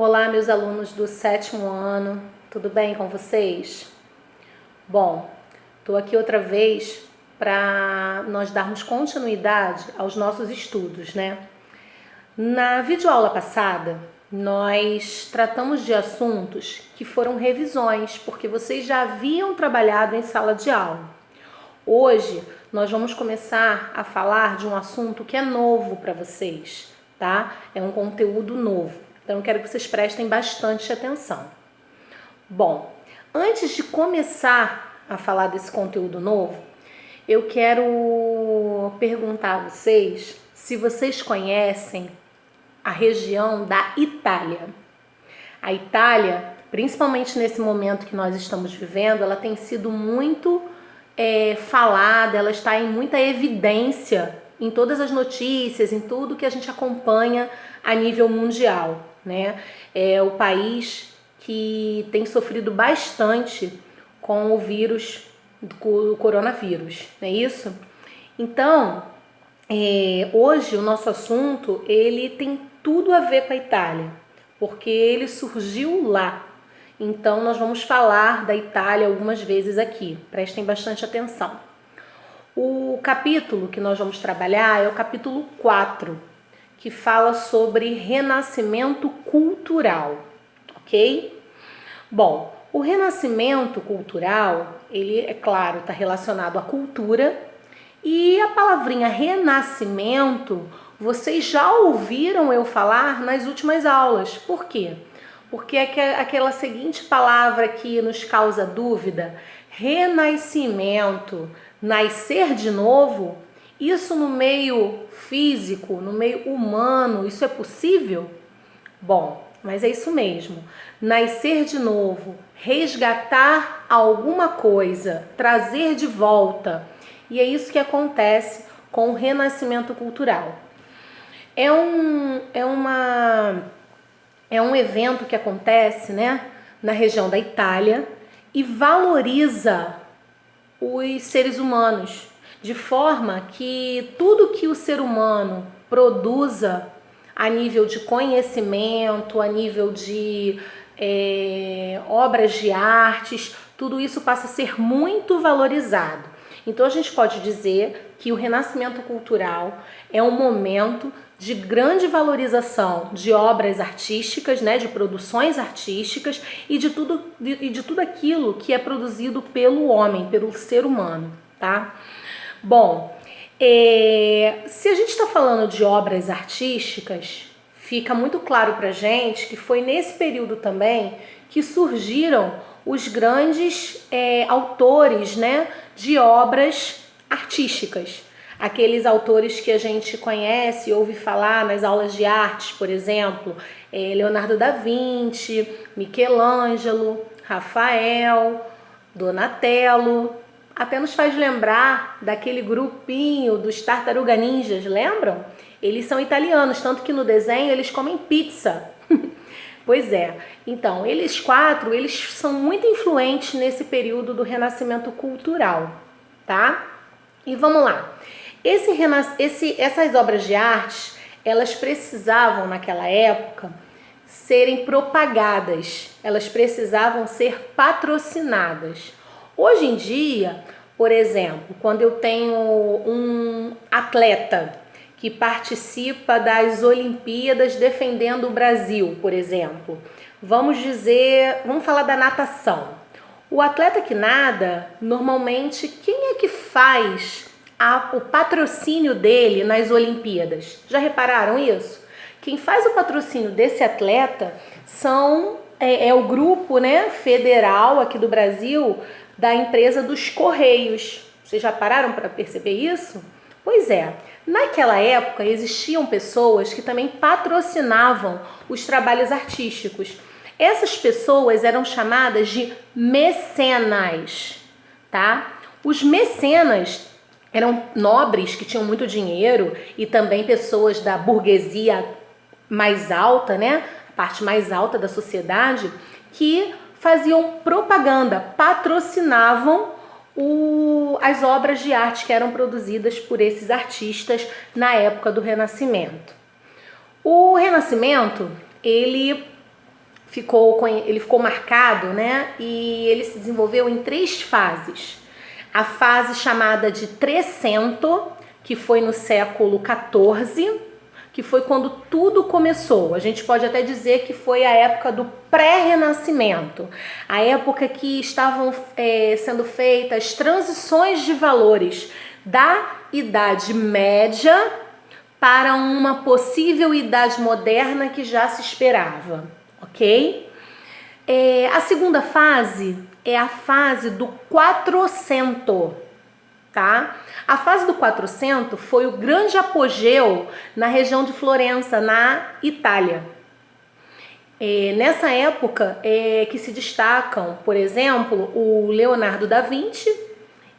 Olá, meus alunos do 7º ano, tudo bem com vocês? Bom, estou aqui outra vez para nós darmos continuidade aos nossos estudos, né? Na videoaula passada, nós tratamos de assuntos que foram revisões, porque vocês já haviam trabalhado em sala de aula. Hoje, nós vamos começar a falar de um assunto que é novo para vocês, tá? É um conteúdo novo. Então, eu quero que vocês prestem bastante atenção. Bom, antes de começar a falar desse conteúdo novo, eu quero perguntar a vocês se vocês conhecem a região da Itália. A Itália, principalmente nesse momento que nós estamos vivendo, ela tem sido muito falada, ela está em muita evidência em todas as notícias, em tudo que a gente acompanha a nível mundial, né? É o país que tem sofrido bastante com o vírus do coronavírus, não é isso? Então, hoje o nosso assunto, ele tem tudo a ver com a Itália, porque ele surgiu lá. Então, nós vamos falar da Itália algumas vezes aqui, prestem bastante atenção. O capítulo que nós vamos trabalhar é o capítulo 4, que fala sobre renascimento cultural, ok? Bom, o renascimento cultural, ele, é claro, está relacionado à cultura, e a palavrinha renascimento, vocês já ouviram eu falar nas últimas aulas. Por quê? Porque aquela seguinte palavra que nos causa dúvida, renascimento, nascer de novo, isso no meio físico, no meio humano, isso é possível? Bom, mas é isso mesmo. Nascer de novo, resgatar alguma coisa, trazer de volta. E é isso que acontece com o renascimento cultural. É um evento que acontece, né, na região da Itália e valoriza os seres humanos, de forma que tudo que o ser humano produza a nível de conhecimento, a nível de obras de artes, tudo isso passa a ser muito valorizado. Então a gente pode dizer que o renascimento cultural é um momento de grande valorização de obras artísticas, né, de produções artísticas e de tudo aquilo que é produzido pelo homem, pelo ser humano, tá? Bom, se a gente está falando de obras artísticas, fica muito claro pra gente que foi nesse período também que surgiram os grandes autores, né, de obras artísticas. Aqueles autores que a gente conhece, ouve falar nas aulas de artes, por exemplo, Leonardo da Vinci, Michelangelo, Rafael, Donatello. Até nos faz lembrar daquele grupinho dos Tartaruga Ninjas, lembram? Eles são italianos, tanto que no desenho eles comem pizza. Pois é, então, eles quatro, eles são muito influentes nesse período do renascimento cultural, tá? E vamos lá. Essas obras de arte, elas precisavam, naquela época, serem propagadas, elas precisavam ser patrocinadas. Hoje em dia, por exemplo, quando eu tenho um atleta que participa das Olimpíadas defendendo o Brasil, por exemplo, vamos falar da natação. O atleta que nada, normalmente, quem é que faz o patrocínio dele nas Olimpíadas? Já repararam isso? Quem faz o patrocínio desse atleta é o grupo, né, federal aqui do Brasil da empresa dos Correios. Vocês já pararam para perceber isso? Pois é, naquela época existiam pessoas que também patrocinavam os trabalhos artísticos. Essas pessoas eram chamadas de mecenas, tá? Os mecenas eram nobres que tinham muito dinheiro e também pessoas da burguesia mais alta, né? A parte mais alta da sociedade, que faziam propaganda, patrocinavam as obras de arte que eram produzidas por esses artistas na época do Renascimento. O Renascimento, ele ele ficou marcado, né? E ele se desenvolveu em 3 fases. A fase chamada de Trecento, que foi no século XIV, que foi quando tudo começou. A gente pode até dizer que foi a época do pré-renascimento, a época que estavam sendo feitas transições de valores da Idade Média para uma possível Idade Moderna que já se esperava, ok? A segunda fase é a fase do Quatrocento, tá? A fase do Quatrocento foi o grande apogeu na região de Florença, na Itália. Nessa época que se destacam, por exemplo, o Leonardo da Vinci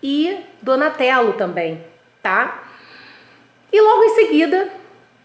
e Donatello também, tá? E logo em seguida,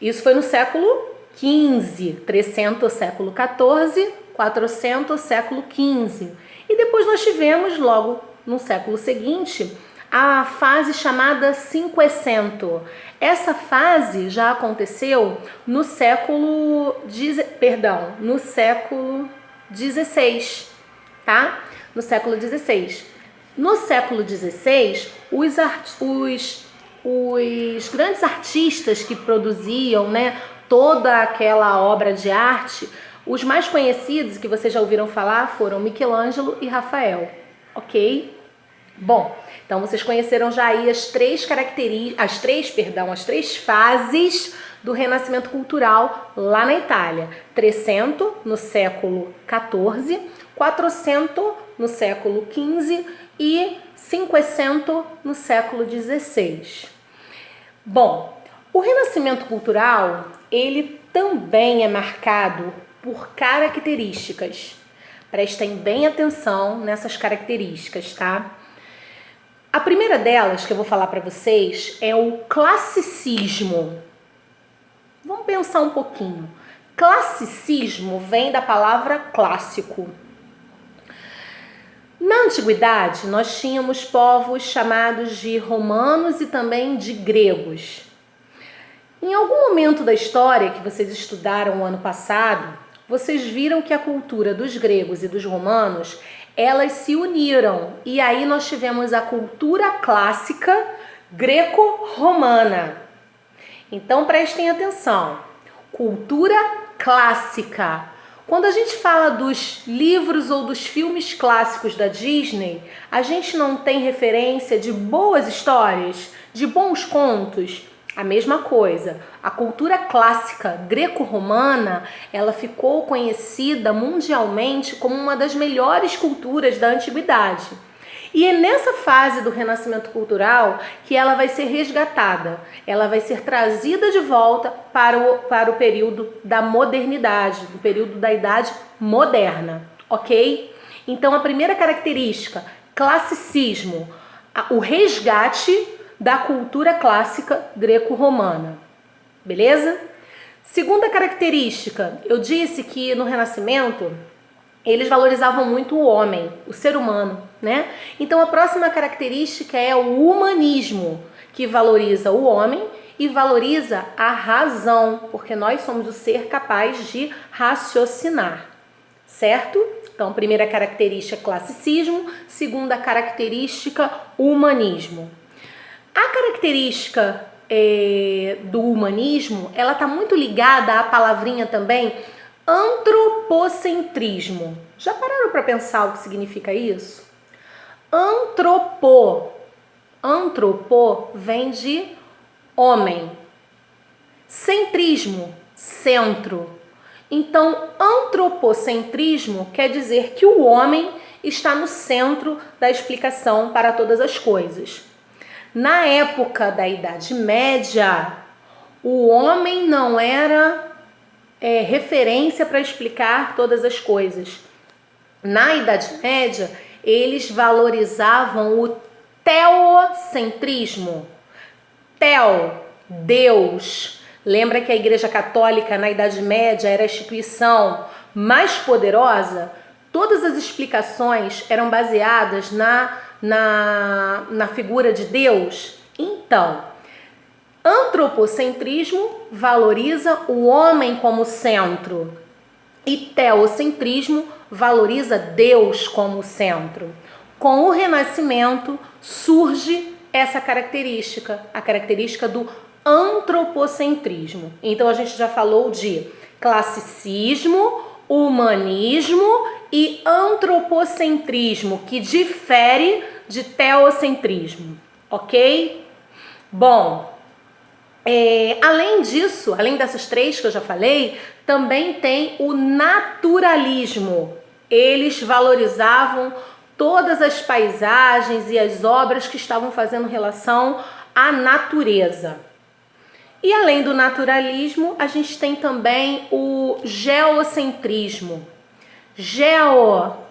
isso foi no século XV, 300 século XIV, 400 século XV. E depois nós tivemos, logo no século seguinte, a fase chamada Cinquecento. Essa fase já aconteceu no século XVI, tá? No século XVI. No século XVI, os grandes artistas que produziam, né, toda aquela obra de arte, os mais conhecidos que vocês já ouviram falar foram Michelangelo e Rafael, ok? Bom, então vocês conheceram já aí as três fases do Renascimento Cultural lá na Itália. Trecento, no século XIV, Quatrocento, no século XV e Cinquecento, no século XVI. Bom, o Renascimento Cultural, ele também é marcado por características. Prestem bem atenção nessas características, tá? A primeira delas que eu vou falar para vocês é o classicismo. Vamos pensar um pouquinho. Classicismo vem da palavra clássico. Na antiguidade, nós tínhamos povos chamados de romanos e também de gregos. Em algum momento da história que vocês estudaram o ano passado, vocês viram que a cultura dos gregos e dos romanos, elas se uniram. E aí nós tivemos a cultura clássica greco-romana. Então prestem atenção. Cultura clássica. Quando a gente fala dos livros ou dos filmes clássicos da Disney, a gente não tem referência de boas histórias, de bons contos. A mesma coisa, a cultura clássica greco-romana, ela ficou conhecida mundialmente como uma das melhores culturas da antiguidade. E é nessa fase do Renascimento Cultural que ela vai ser resgatada, ela vai ser trazida de volta para o período da modernidade, o período da Idade Moderna, ok? Então a primeira característica, classicismo, o resgate da cultura clássica greco-romana, beleza? Segunda característica, eu disse que no Renascimento eles valorizavam muito o homem, o ser humano, né? Então a próxima característica é o humanismo, que valoriza o homem e valoriza a razão, porque nós somos o ser capaz de raciocinar, certo? Então, primeira característica, classicismo, segunda característica, humanismo. A característica do humanismo, ela está muito ligada à palavrinha também antropocentrismo. Já pararam para pensar o que significa isso? Antropo vem de homem. Centrismo, centro. Então, antropocentrismo quer dizer que o homem está no centro da explicação para todas as coisas. Na época da Idade Média, o homem não era referência para explicar todas as coisas. Na Idade Média, eles valorizavam o teocentrismo. Teo, Deus. Lembra que a Igreja Católica na Idade Média era a instituição mais poderosa? Todas as explicações eram baseadas na figura de Deus. Então, antropocentrismo valoriza o homem como centro. E teocentrismo valoriza Deus como centro. Com o Renascimento surge essa característica, a característica do antropocentrismo. Então a gente já falou de classicismo, humanismo e antropocentrismo, que difere de teocentrismo, ok? Bom, além disso, além dessas três que eu já falei, também tem o naturalismo. Eles valorizavam todas as paisagens e as obras que estavam fazendo relação à natureza. E além do naturalismo, a gente tem também o geocentrismo.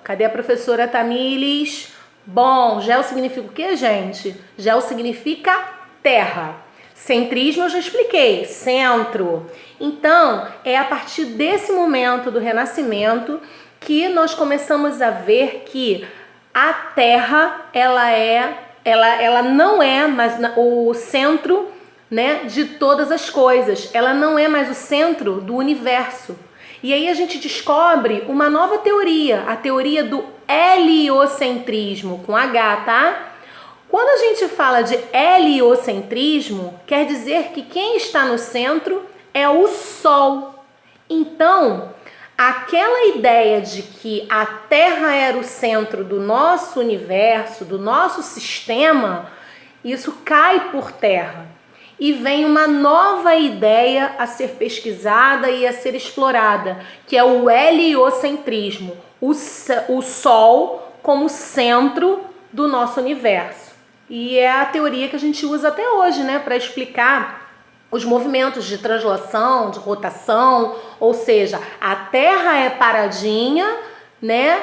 Cadê a professora Tamires? Bom, geo significa o que, gente? Geo significa terra. Centrismo eu já expliquei, centro. Então, é a partir desse momento do Renascimento que nós começamos a ver que a Terra, ela não é mais o centro, né, de todas as coisas. Ela não é mais o centro do universo. E aí a gente descobre uma nova teoria, a teoria do heliocentrismo, com H, tá? Quando a gente fala de heliocentrismo, quer dizer que quem está no centro é o Sol. Então, aquela ideia de que a Terra era o centro do nosso universo, do nosso sistema, isso cai por terra. E vem uma nova ideia a ser pesquisada e a ser explorada, que é o heliocentrismo, o Sol como centro do nosso universo. E é a teoria que a gente usa até hoje, né, para explicar os movimentos de translação, de rotação, ou seja, a Terra é paradinha, né?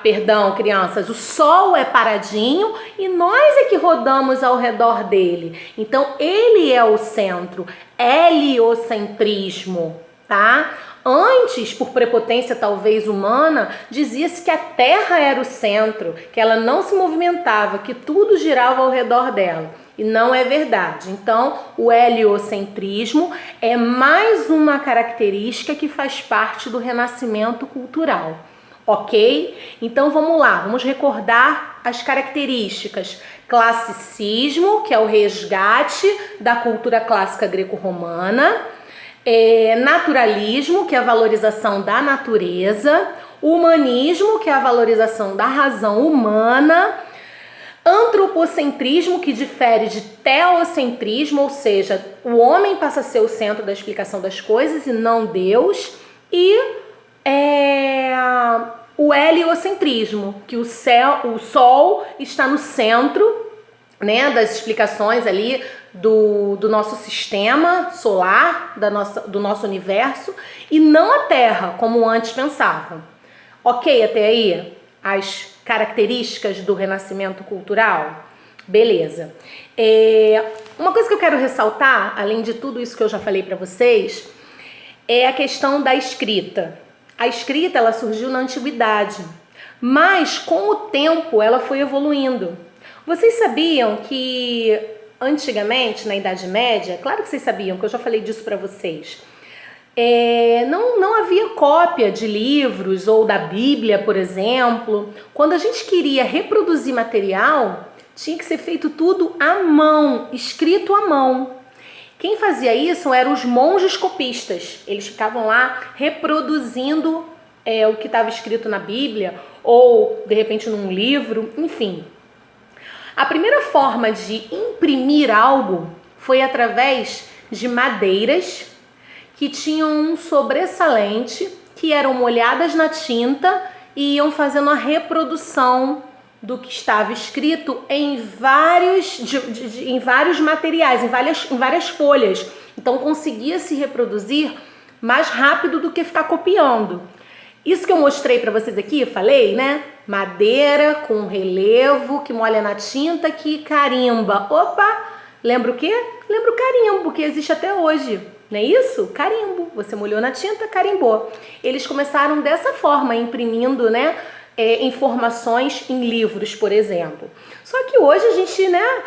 Perdão, crianças, o Sol é paradinho e nós é que rodamos ao redor dele. Então, ele é o centro, heliocentrismo, tá? Antes, por prepotência talvez humana, dizia-se que a Terra era o centro, que ela não se movimentava, que tudo girava ao redor dela. E não é verdade. Então, o heliocentrismo é mais uma característica que faz parte do renascimento cultural. Ok? Então vamos lá, vamos recordar as características. Classicismo, que é o resgate da cultura clássica greco-romana. Naturalismo, que é a valorização da natureza. Humanismo, que é a valorização da razão humana. Antropocentrismo, que difere de teocentrismo, ou seja, o homem passa a ser o centro da explicação das coisas e não Deus. E o heliocentrismo, que o Sol está no centro, né, das explicações ali do nosso sistema solar, do nosso universo, e não a Terra, como antes pensavam. Ok até aí? As características do renascimento cultural? Beleza. Uma coisa que eu quero ressaltar, além de tudo isso que eu já falei para vocês, é a questão da escrita. A escrita, ela surgiu na antiguidade, mas com o tempo ela foi evoluindo. Vocês sabiam que antigamente, na Idade Média, claro que vocês sabiam, que eu já falei disso para vocês, não havia cópia de livros ou da Bíblia, por exemplo. Quando a gente queria reproduzir material, tinha que ser feito tudo à mão, escrito à mão. Quem fazia isso eram os monges copistas. Eles ficavam lá reproduzindo o que estava escrito na Bíblia ou, de repente, num livro, enfim. A primeira forma de imprimir algo foi através de madeiras que tinham um sobressalente, que eram molhadas na tinta e iam fazendo a reprodução do que estava escrito em vários materiais, em várias folhas. Então conseguia se reproduzir mais rápido do que ficar copiando. Isso que eu mostrei para vocês aqui, falei, né? Madeira com relevo, que molha na tinta, que carimba. Opa! Lembra o quê? Lembra o carimbo, que existe até hoje. Não é isso? Carimbo. Você molhou na tinta, carimbou. Eles começaram dessa forma, imprimindo, né? Informações em livros, por exemplo. Só que hoje a gente, né,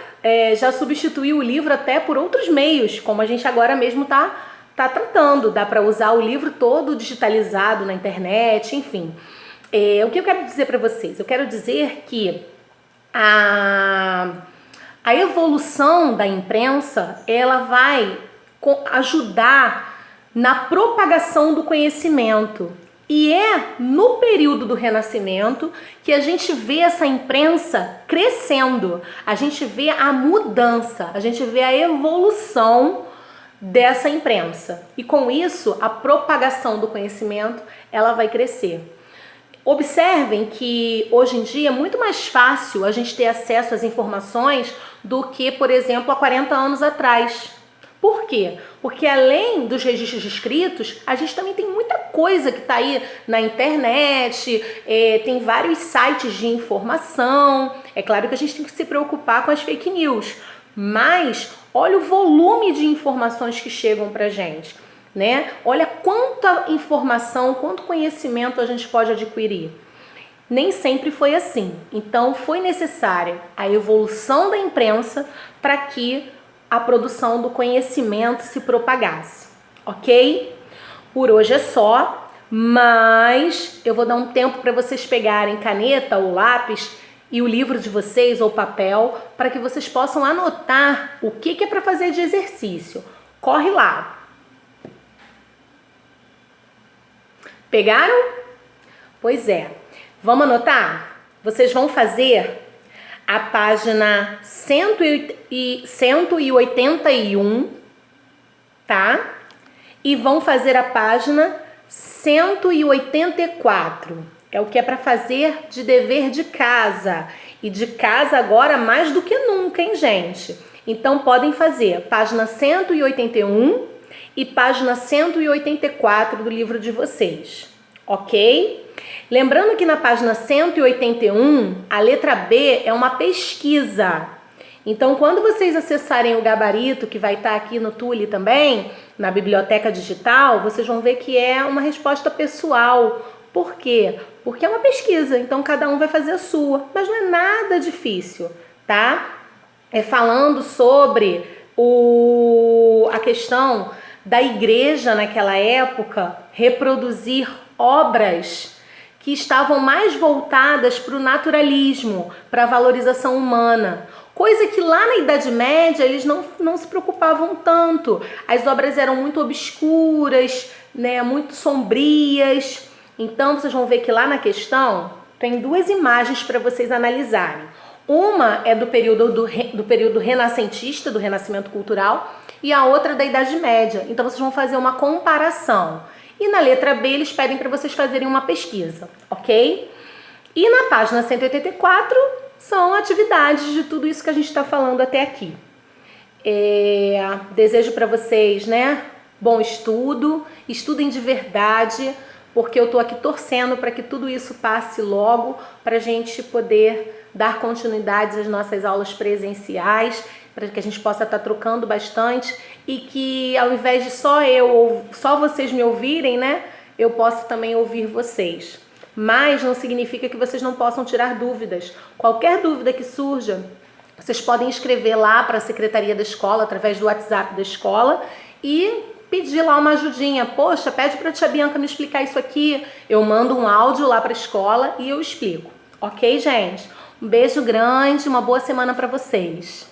já substituiu o livro até por outros meios, como a gente agora mesmo está tá tratando. Dá para usar o livro todo digitalizado na internet, enfim. O que eu quero dizer para vocês? Eu quero dizer que a evolução da imprensa, ela vai ajudar na propagação do conhecimento. E é no período do Renascimento que a gente vê essa imprensa crescendo, a gente vê a mudança, a gente vê a evolução dessa imprensa. E com isso, a propagação do conhecimento, ela vai crescer. Observem que hoje em dia é muito mais fácil a gente ter acesso às informações do que, por exemplo, há 40 anos atrás. Por quê? Porque além dos registros escritos, a gente também tem muita coisa que está aí na internet, tem vários sites de informação. É claro que a gente tem que se preocupar com as fake news, mas olha o volume de informações que chegam para a gente, né? Olha quanta informação, quanto conhecimento a gente pode adquirir. Nem sempre foi assim. Então foi necessária a evolução da imprensa para que a produção do conhecimento se propagasse, ok? Por hoje é só, mas eu vou dar um tempo para vocês pegarem caneta ou lápis e o livro de vocês ou papel para que vocês possam anotar o que é para fazer de exercício. Corre lá! Pegaram? Pois é. Vamos anotar? Vocês vão fazer a página 181, tá? E vão fazer a página 184. É o que é para fazer de dever de casa. E de casa agora mais do que nunca, hein, gente? Então podem fazer página 181 e página 184 do livro de vocês, ok? Lembrando que na página 181, a letra B é uma pesquisa. Então, quando vocês acessarem o gabarito, que vai estar aqui no Tule também, na biblioteca digital, vocês vão ver que é uma resposta pessoal. Por quê? Porque é uma pesquisa, então cada um vai fazer a sua. Mas não é nada difícil, tá? É falando sobre a questão da igreja naquela época reproduzir obras que estavam mais voltadas para o naturalismo, para a valorização humana. Coisa que lá na Idade Média eles não se preocupavam tanto. As obras eram muito obscuras, né, muito sombrias. Então vocês vão ver que lá na questão tem duas imagens para vocês analisarem. Uma é do período renascentista, do Renascimento Cultural, e a outra da Idade Média. Então vocês vão fazer uma comparação. E na letra B eles pedem para vocês fazerem uma pesquisa, ok? E na página 184 são atividades de tudo isso que a gente está falando até aqui. Desejo para vocês, né, bom estudo, estudem de verdade, porque eu estou aqui torcendo para que tudo isso passe logo, para a gente poder dar continuidade às nossas aulas presenciais, para que a gente possa estar trocando bastante e que ao invés de só vocês me ouvirem, né, eu possa também ouvir vocês. Mas não significa que vocês não possam tirar dúvidas. Qualquer dúvida que surja, vocês podem escrever lá para a secretaria da escola, através do WhatsApp da escola e pedir lá uma ajudinha. Poxa, pede para a tia Bianca me explicar isso aqui. Eu mando um áudio lá para a escola e eu explico. Ok, gente? Um beijo grande, uma boa semana para vocês.